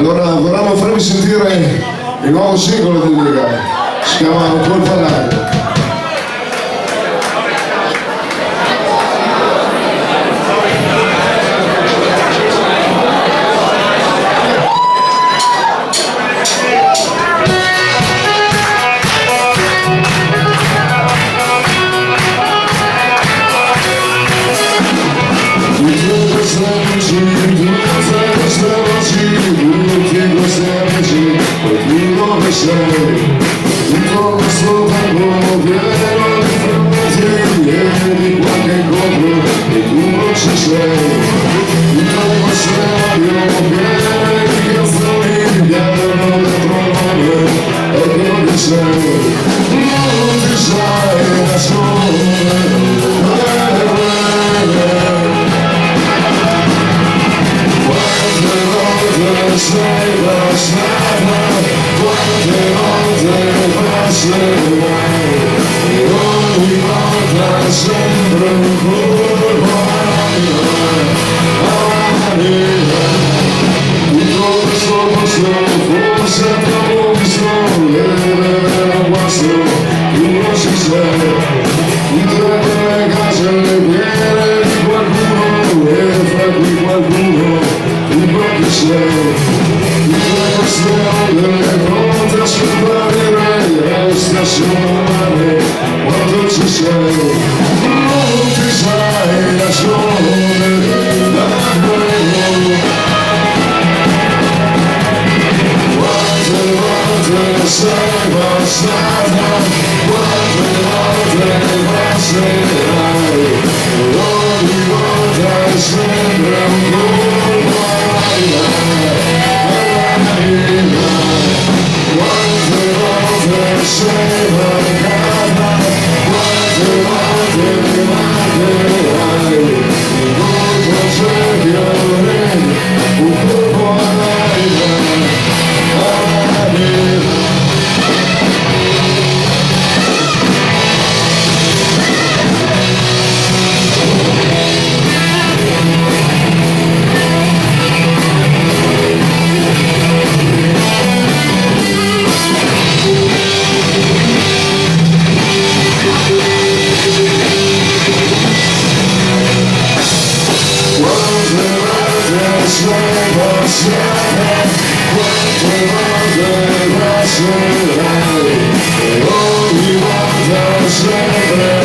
Allora vorremmo farvi sentire il nuovo singolo di Liga, si chiama Un colpo all'aria. Un poco tango pieno di fronti e di qualche incontro e tu non ci sei. Un poco serio pieno di canzoni che hanno dentro nome e che non ti sei. Non ti sai da solo. Quante volte sei passata, quante volte passerai, e ogni volta sempre un colpo all'anima. Tutto questo posto forse abbiamo visto vedere un guasto, tu non ci sei. Tutte le case piene di qualcuno e fra cui qualcuno tu proprio sei. Tutte queste ore pronte a scomparire e stazionare quando ci sei. Non ti sai da solo da quello. Quante volte sei passata, quante volte passerai, e ogni volta è sempre un colpo all'anima. Quante volte sei mancata, quante volte mi mancherai, un colpo superiore, un colpo all'anima. Sei passata, quante volte passerai, e ogni volta sempre